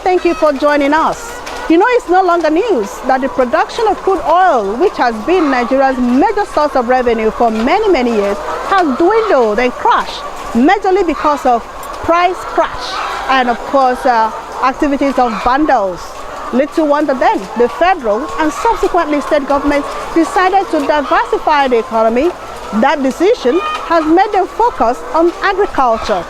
Thank you for joining us. You know, it's no longer news that the production of crude oil, which has been Nigeria's major source of revenue for many years, has dwindled and crashed, majorly because of price crash and, of course, activities of vandals. Little wonder then, the federal and subsequently state governments decided to diversify the economy. That decision has made them focus on agriculture,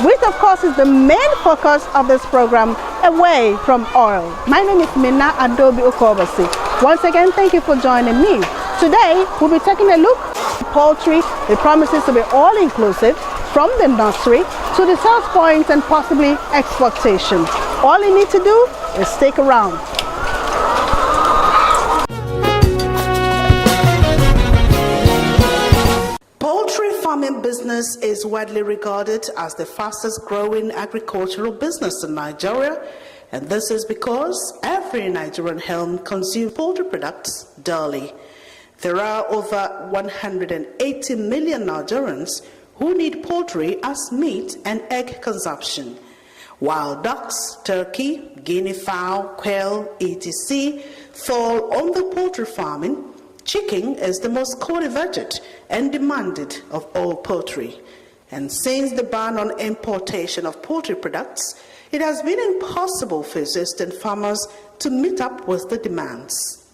which of course is the main focus of this program, away from oil. My name is Minna Adobe Okobasi. Once again, thank you for joining me. Today, we'll be taking a look at poultry. It promises to be all-inclusive, from the nursery to the sales points and possibly exportation. All you need to do is stick around. Farming business is widely regarded as the fastest growing agricultural business in Nigeria, and this is because every Nigerian home consumes poultry products daily. There are over 180 million Nigerians who need poultry as meat and egg consumption. Wild ducks, turkey, guinea fowl, quail, etc. fall under poultry farming. Chicken is the most cultivated and demanded of all poultry. And since the ban on importation of poultry products, it has been impossible for existing farmers to meet up with the demands.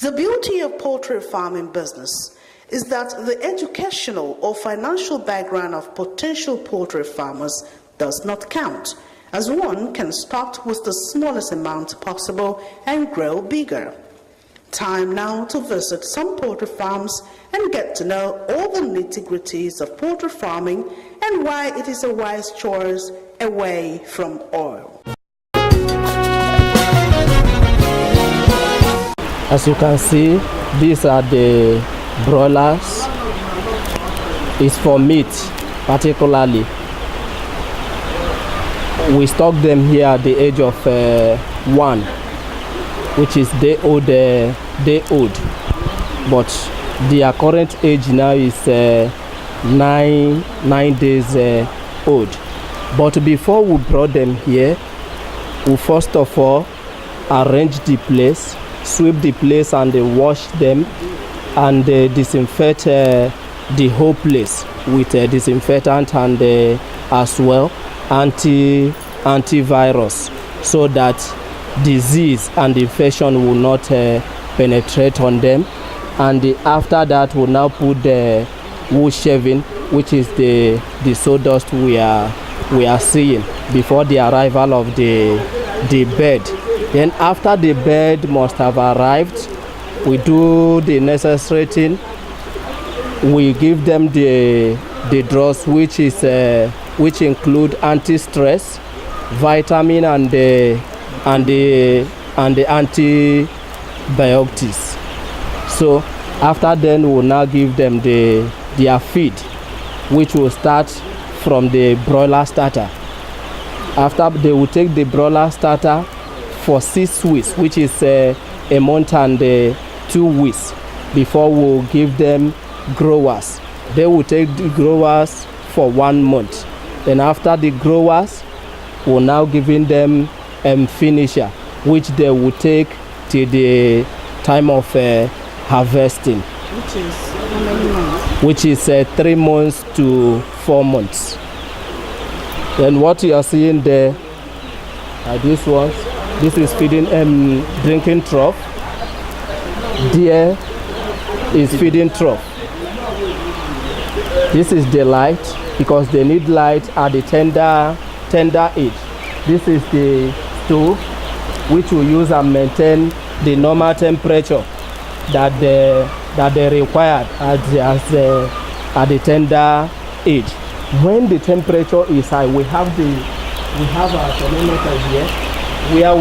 The beauty of poultry farming business is that the educational or financial background of potential poultry farmers does not count, as one can start with the smallest amount possible and grow bigger. Time now to visit some poultry farms and get to know all the nitty-gritties of poultry farming and why it is a wise choice away from oil. As you can see, these are the broilers. It's for meat, particularly. We stock them here at the age of 1. Which is day old, but their current age now is 9 days old. But before we brought them here, we first of all arrange the place, sweep the place, and wash them, and disinfect the whole place with disinfectant and as well antivirus, so that disease and infection will not penetrate on them. And after that, we'll now put the wool shaving, which is the sawdust we are seeing before the arrival of the bird. Then after the bird must have arrived, we do the necessary thing. We give them the drugs, which include anti-stress, vitamin, and the antibiotics. So after then, we'll now give them their feed, which will start from the broiler starter. After, they will take the broiler starter for 6 weeks, which is a month and 2 weeks, before we'll give them growers. They will take the growers for 1 month. Then after the growers, we're now giving them finisher, which they will take till the time of harvesting, which is how many months? Which is 3 months to 4 months. Then what you are seeing there are these ones. This is feeding drinking trough. There is feeding trough. This is the light. because they need light at the tender age. This is the stove which will use and maintain the normal temperature that they require at the tender age. When the temperature is high, we have our thermometer here where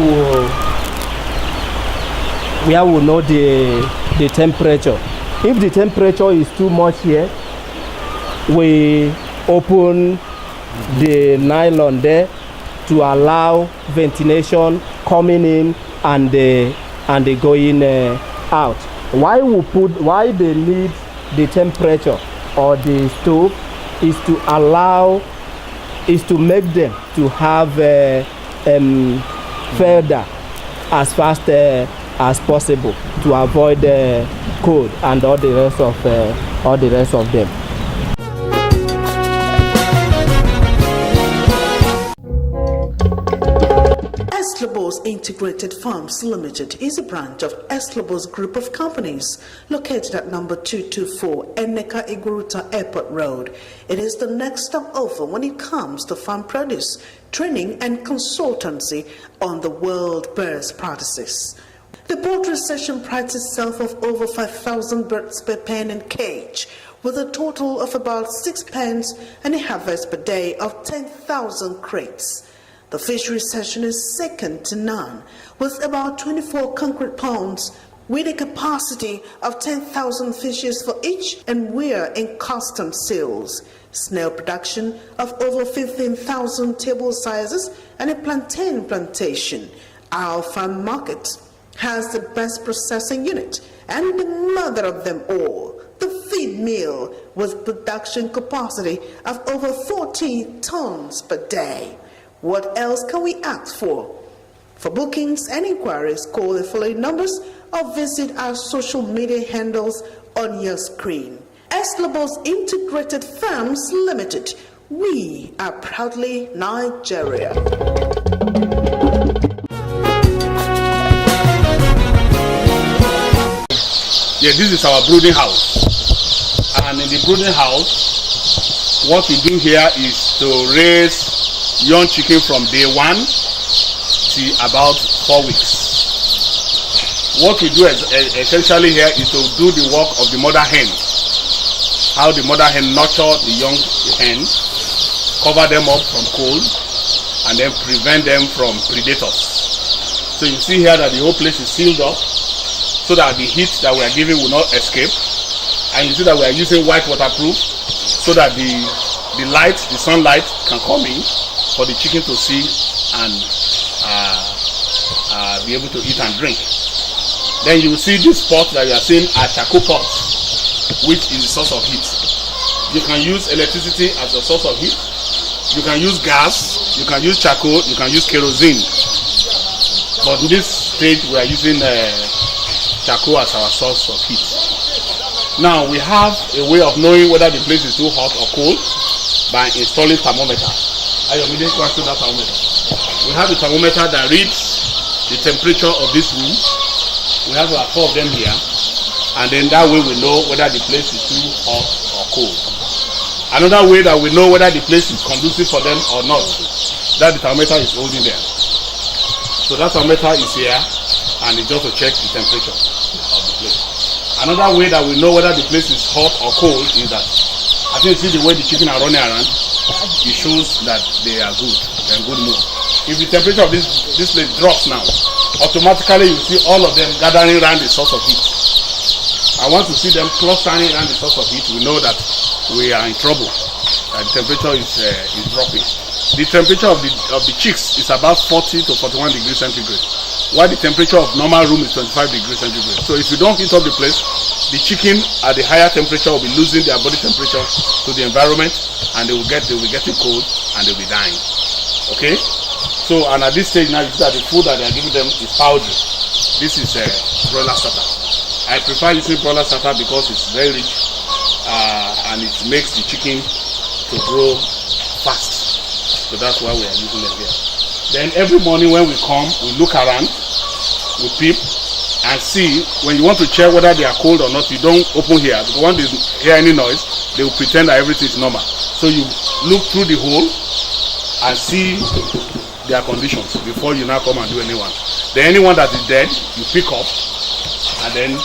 we know the temperature. If the temperature is too much here, we open the nylon there to allow ventilation coming in and going out. Why they need the temperature or the stove is to make them to have further as fast as possible to avoid cold and all the rest of them. Eslobos Integrated Farms Limited is a branch of Eslobos Group of Companies located at number 224 Eneka Iguruta Airport Road. It is the next stop over when it comes to farm produce, training and consultancy on the world best practices. The poultry section prides itself of over 5,000 birds per pen and cage, with a total of about 6 pens and a harvest per day of 10,000 crates. The fishery section is second to none, with about 24 concrete ponds with a capacity of 10,000 fishes for each, and we are in constant sales. Snail production of over 15,000 table sizes and a plantain plantation. Our farm market has the best processing unit and the mother of them all, the feed mill, with production capacity of over 40 tons per day. What else can we ask for? For bookings and inquiries, call the following numbers or visit our social media handles on your screen. Eslobos Integrated Farms Limited. We are proudly Nigeria. Yeah, this is our brooding house. And in the brooding house, what we do here is to raise young chicken from day 1 to about 4 weeks. What we do essentially here is to do the work of the mother hen. How the mother hen nurture the young hen, cover them up from cold, and then prevent them from predators. So you see here that the whole place is sealed up so that the heat that we are giving will not escape. And you see that we are using white waterproof so that the light, the sunlight can come in for the chicken to see and be able to eat and drink. Then you will see this pot that you are seeing a charcoal pot, which is the source of heat. You can use electricity as a source of heat. You can use gas, you can use charcoal, you can use kerosene. But in this stage we are using charcoal as our source of heat. Now we have a way of knowing whether the place is too hot or cold by installing thermometer. I immediately go to that thermometer. We have a thermometer that reads the temperature of this room. We have about 4 of them here, and then that way we know whether the place is too hot or cold. Another way that we know whether the place is conducive for them or not, that the thermometer is holding there. So that thermometer is here, and it's just to check the temperature of the place. Another way that we know whether the place is hot or cold is that, I think you see the way the chicken are running around, it shows that they are good, they're in good mood. If the temperature of this place drops now, automatically you see all of them gathering around the source of heat. And once you see them clustering around the source of heat, we know that we are in trouble, that the temperature is dropping. The temperature of the chicks is about 40 to 41 degrees centigrade, while the temperature of normal room is 25 degrees centigrade. So if you don't heat up the place, the chicken at the higher temperature will be losing their body temperature to the environment, and they will be getting cold and they will be dying. Okay? So, and at this stage now, you see that the food that they are giving them is powdery. This is broiler starter. I prefer using broiler starter because it's very rich and it makes the chicken to grow fast. So that's why we are using them here. Then every morning when we come, we look around, we peep and see. When you want to check whether they are cold or not, you don't open here, because when they hear any noise, they will pretend that everything is normal. So you look through the hole and see their conditions before you now come and do anyone. Then anyone that is dead, you pick up and then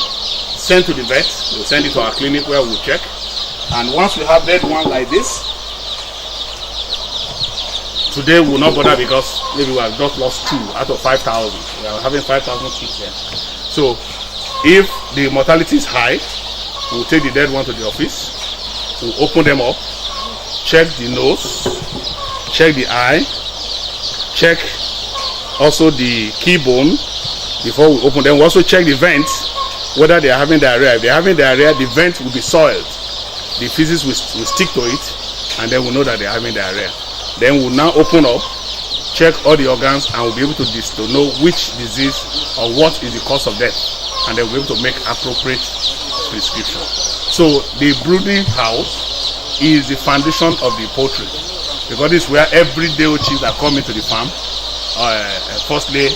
send to the vet. We'll send it to our clinic where we'll check. And once we have dead one like this, today we'll not bother because maybe we have just lost 2 out of 5,000. We are having 5,000 kids here. So if the mortality is high, we'll take the dead one to the office. We'll open them up, check the nose, check the eye, check also the key bone before we open them. We'll also check the vents, whether they are having diarrhea. If they are having diarrhea, the vent will be soiled. The feces will stick to it, and then we'll know that they are having diarrhea. Then we'll now open up, check all the organs, and we'll be able to know which disease or what is the cause of death, and then we'll be able to make appropriate prescription. So the brooding house is the foundation of the poultry, because this is where every day chicks that come into the farm firstly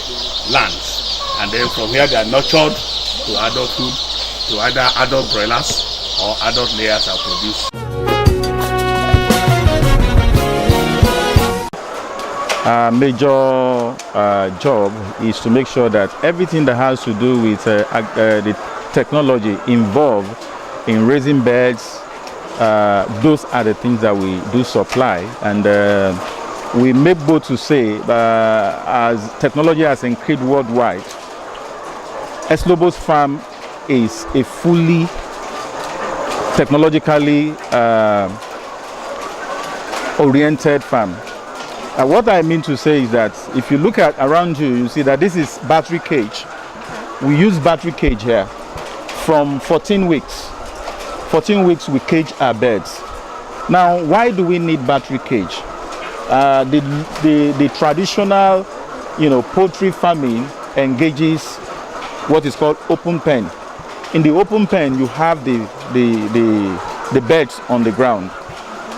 lands, and then from here they are nurtured to adulthood, to either adult broilers or adult layers are produced. Our major job is to make sure that everything that has to do with the technology involved in raising birds, those are the things that we do supply. And we make bold to say that as technology has increased worldwide, Eslobo's farm is a fully technologically oriented farm. What I mean to say is that if you look at around you, you see that this is battery cage. We use battery cage here from 14 weeks. 14 weeks we cage our birds. Now, why do we need battery cage? The traditional, poultry farming engages what is called open pen. In the open pen, you have the birds on the ground.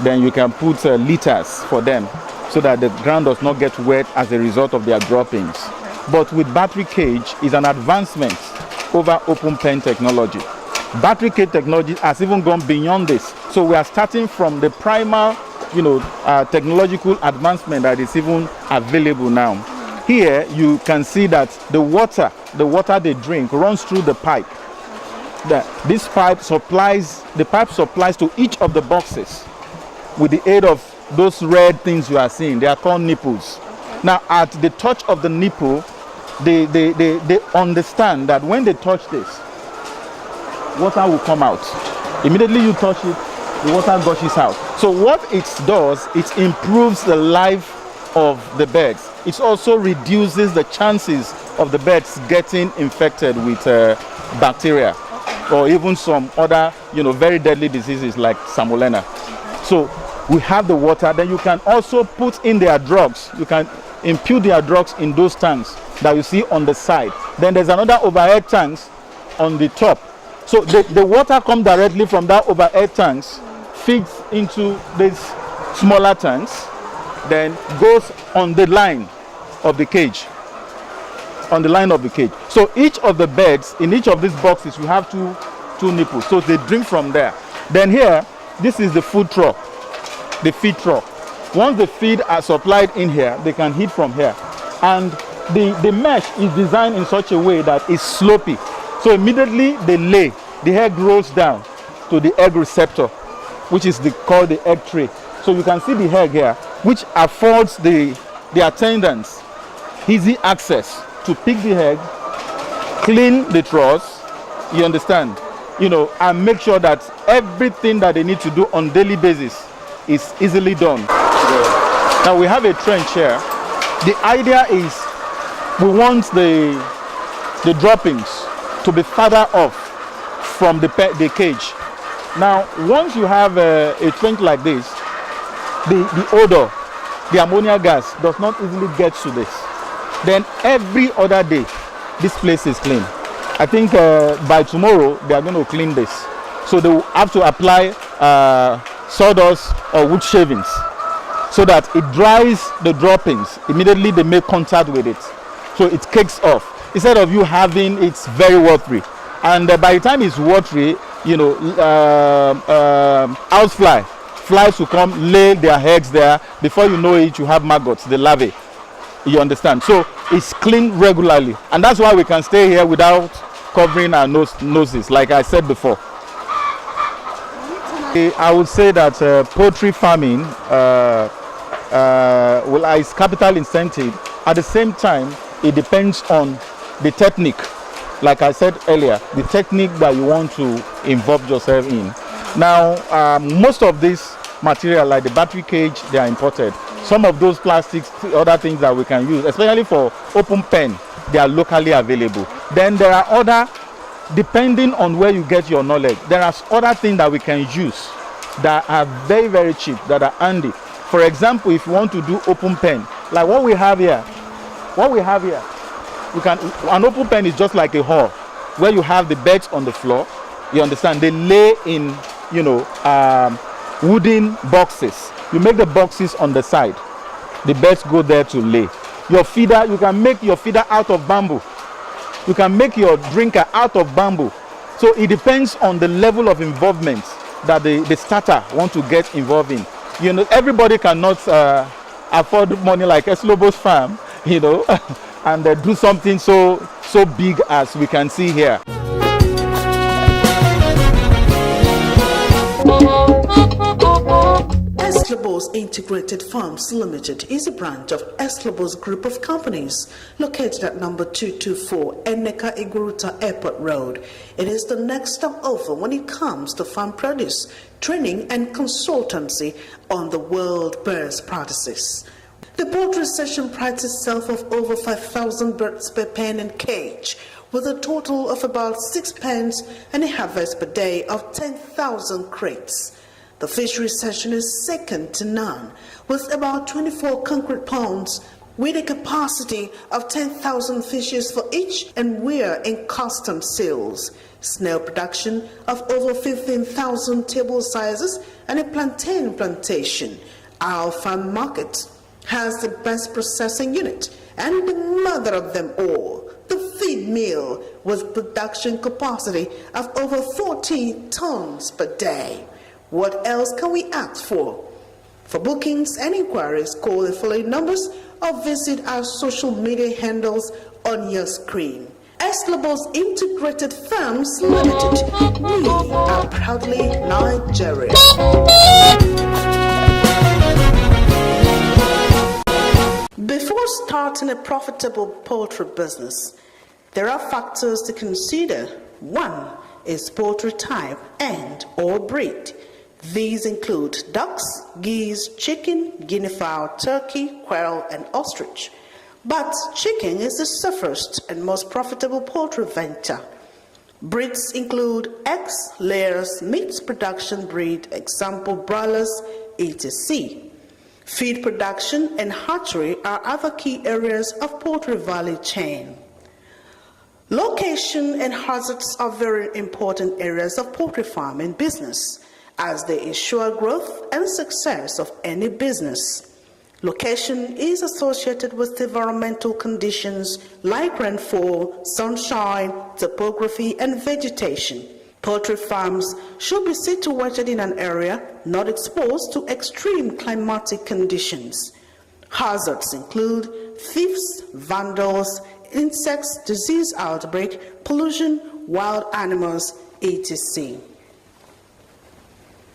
Then you can put litters for them so that the ground does not get wet as a result of their droppings. But with battery cage is an advancement over open pen technology. Battery cage technology has even gone beyond this. So we are starting from the primal, technological advancement that is even available now. Here you can see that the water they drink runs through the pipe. This pipe supplies to each of the boxes with the aid of those red things you are seeing. They are called nipples. Now, at the touch of the nipple, they understand that when they touch this, water will come out. Immediately you touch it, the water gushes out. So what it does, it improves the life of the birds. It also reduces the chances of the birds getting infected with bacteria or even some other, very deadly diseases like salmonella. So we have the water. Then you can also put in their drugs. You can impute their drugs in those tanks that you see on the side. Then there's another overhead tanks on the top. So the water comes directly from that overhead tanks, feeds into these smaller tanks, then goes on the line of the cage. On the line of the cage. So each of the birds, in each of these boxes, we have two nipples. So they drink from there. Then here, this is the food trough, the feed trough. Once the feed are supplied in here, they can eat from here. And the mesh is designed in such a way that it's slopey. So immediately they lay, the egg rolls down to the egg receptor, which is called the egg tray. So you can see the egg here, which affords the attendants easy access to pick the egg, clean the troughs, you understand, and make sure that everything that they need to do on daily basis is easily done. Now we have a trench here. The idea is we want the droppings to be further off from the cage. Now once you have a trench like this, the odor, the ammonia gas does not easily get to this. Then every other day this place is clean. I think by tomorrow they are going to clean this. So they will have to apply sawdust or wood shavings so that it dries the droppings. Immediately they make contact with it. So it cakes off. Instead of you having it's very watery. And by the time it's watery, housefly flies will come, lay their eggs there. Before you know it, you have maggots, the larvae. You understand? So it's cleaned regularly, and that's why we can stay here without covering our noses, like I said before. I would say that poultry farming is capital intensive. At the same time, it depends on the technique. Like I said earlier, the technique that you want to involve yourself in. Now, most of this material, like the battery cage, they are imported. Some of those plastics, other things that we can use, especially for open pen, they are locally available. Then there are other, depending on where you get your knowledge, there are other things that we can use that are very, very cheap, that are handy. For example, if you want to do open pen, like what we have here, you can, an open pen is just like a hall where you have the beds on the floor. You understand? They lay in, you know, wooden boxes. You make the boxes on the side. The beds go there to lay. Your feeder, you can make your feeder out of bamboo. You can make your drinker out of bamboo. So it depends on the level of involvement that the starter want to get involved in. You know, everybody cannot afford money like Eslobo's farm, you know, and do something so big as we can see here. Eslobo's Integrated Farms Limited is a branch of Eslobo's group of companies located at number 224 Eneka Iguruta Airport Road. It is the next step over when it comes to farm produce, training and consultancy on the world best practices. The poultry section prides itself of over 5,000 birds per pen and cage, with a total of about 6 pens and a harvest per day of 10,000 crates. The fishery section is second to none, with about 24 concrete ponds with a capacity of 10,000 fishes for each, and we're in custom sales. Snail production of over 15,000 table sizes and a plantain plantation. Our farm market has the best processing unit and the mother of them all, the feed mill, with production capacity of over 40 tons per day. What else can we ask for? For bookings and inquiries, call the following numbers or visit our social media handles on your screen. Eslobo's Integrated Farms Limited. We are proudly Nigeria. Before starting a profitable poultry business, there are factors to consider. One is poultry type and or breed. These include ducks, geese, chicken, guinea fowl, turkey, quail, and ostrich. But chicken is the safest and most profitable poultry venture. Breeds include eggs, layers, meat production breed, example broilers, etc. Feed production and hatchery are other key areas of poultry value chain. Location and hazards are very important areas of poultry farming business, as they ensure growth and success of any business. Location is associated with environmental conditions like rainfall, sunshine, topography, and vegetation. Poultry farms should be situated in an area not exposed to extreme climatic conditions. Hazards include thieves, vandals, insects, disease outbreak, pollution, wild animals, etc.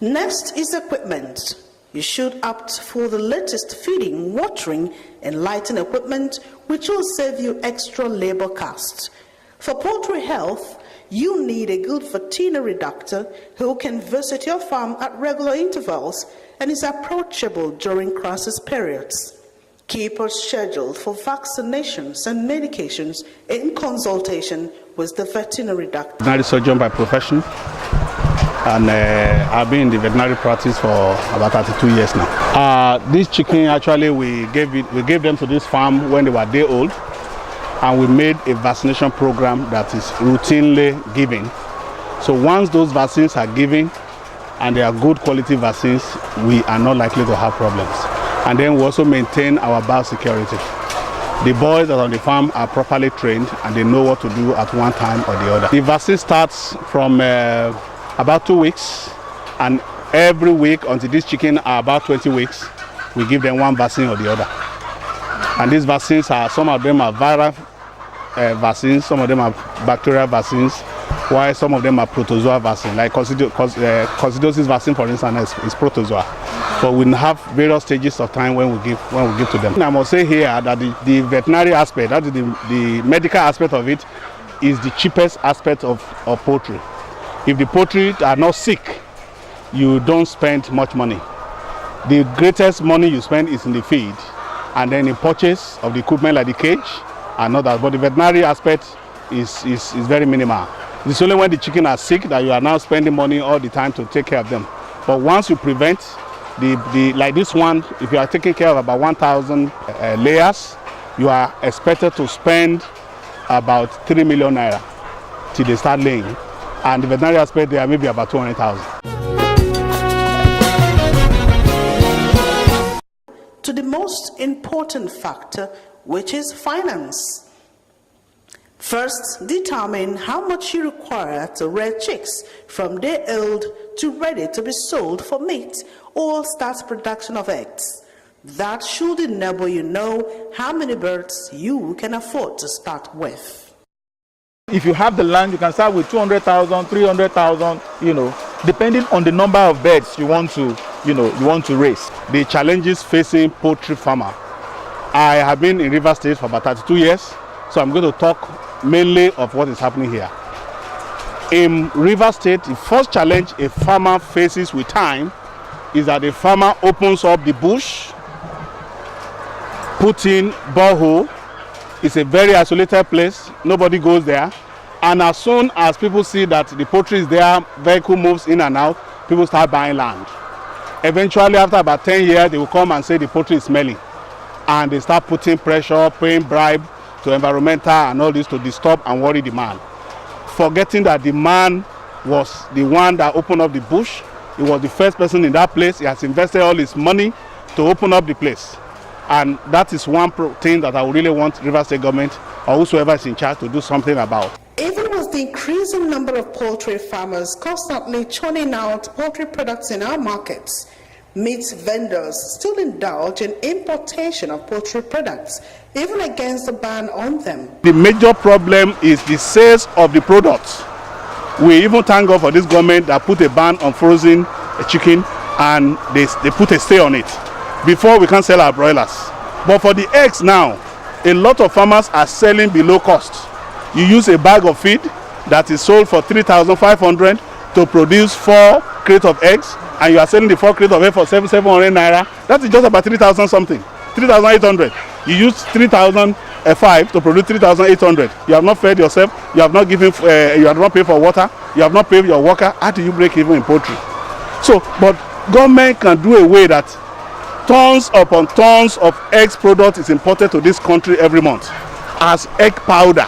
Next is equipment. You should opt for the latest feeding, watering, and lighting equipment, which will save you extra labor costs. For poultry health, you need a good veterinary doctor who can visit your farm at regular intervals and is approachable during crisis periods. Keep us scheduled for vaccinations and medications in consultation with the veterinary doctor. Veterinary surgeon by profession, and I've been in the veterinary practice for about 32 years now. This chicken, actually, we gave them to this farm when they were day old, and we made a vaccination program that is routinely given. So once those vaccines are given, and they are good quality vaccines, we are not likely to have problems. And then we also maintain our biosecurity. The boys that are on the farm are properly trained, and they know what to do at one time or the other. The vaccine starts from about 2 weeks, and Every week until these chicken are about 20 weeks, we give them one vaccine or the other. And these vaccines are, some of them are viral vaccines, some of them are bacterial vaccines, while some of them are protozoa vaccine, like coccidiosis vaccine, for instance, is protozoa. So we have various stages of time when we give to them. And I must say here that the veterinary aspect, that is the medical aspect of it, is the cheapest aspect of poultry. If the poultry are not sick, you don't spend much money. The greatest money you spend is in the feed, and then in purchase of the equipment like the cage and others. But the veterinary aspect is very minimal. It's only when the chicken are sick that you are now spending money all the time to take care of them. But once you prevent like this one, if you are taking care of about 1,000 layers, you are expected to spend about 3 million naira till they start laying. And the veterinary aspect there may be about 200,000. To the most important factor, which is finance. First, determine how much you require to rear chicks from day old to ready to be sold for meat or start production of eggs. That should enable you know how many birds you can afford to start with. If you have the land, you can start with 200,000, 300,000, depending on the number of birds you want to raise. The challenges facing poultry farmer. I have been in Rivers State for about 32 years, so I'm going to talk mainly of what is happening here. In Rivers State, the first challenge a farmer faces with time is that the farmer opens up the bush, puts in borehole. It's a very isolated place, nobody goes there. And as soon as people see that the poultry is there, vehicle moves in and out, people start buying land. Eventually, after about 10 years, they will come and say the poultry is smelling. And they start putting pressure, paying bribe to environmental and all this to disturb and worry the man. Forgetting that the man was the one that opened up the bush. He was the first person in that place. He has invested all his money to open up the place. And that is one thing that I would really want Rivers State government or whosoever is in charge to do something about. Even with the increasing number of poultry farmers constantly churning out poultry products in our markets, meat vendors still indulge in importation of poultry products, even against the ban on them. The major problem is the sales of the products. We even thank God for this government that put a ban on frozen chicken, and they put a stay on it. Before, we can't sell our broilers. But for the eggs now, a lot of farmers are selling below cost. You use a bag of feed that is sold for 3,500 to produce 4 crates of eggs, and you are selling the 4 crates of eggs for 700 naira. That is just about 3,000 something, 3,800. You use 3,005 to produce 3,800. You have not fed yourself. You have not given. You have not paid for water. You have not paid your worker. How do you break even in poultry? So, but government can do a way that tons upon tons of eggs product is imported to this country every month as egg powder.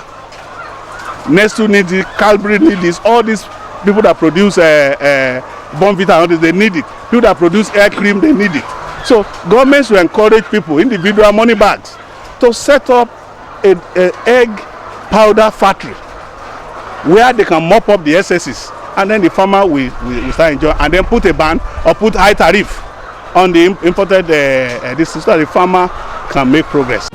Nestle needs it, Cadbury needs this, all these people that produce Bonvita and all this, they need it. People that produce air cream, they need it. So governments will encourage people, individual money bags, to set up an egg powder factory where they can mop up the excesses, and then the farmer will start enjoying, and then put a ban or put high tariff on the imported this, so that the farmer can make progress.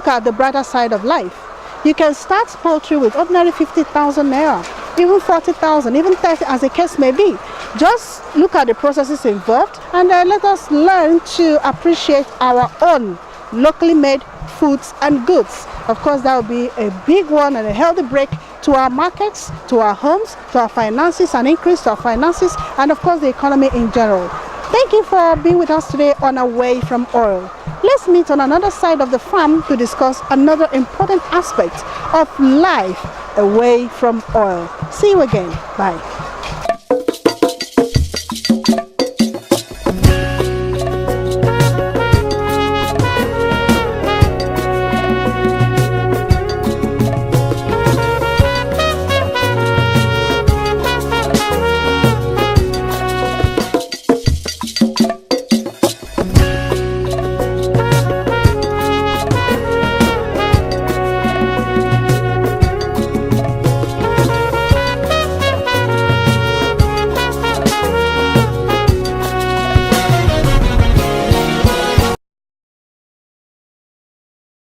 look at the brighter side of life. You can start poultry with ordinary 50,000 naira, even 40,000, even 30, as the case may be. Just look at the processes involved, and let us learn to appreciate our own locally made foods and goods. Of course, that will be a big one and a healthy break to our markets, to our homes, to our finances, an increase to our finances, and of course the economy in general. Thank you for being with us today on Away from Oil. Let's meet on another side of the farm to discuss another important aspect of life away from oil. See you again. Bye.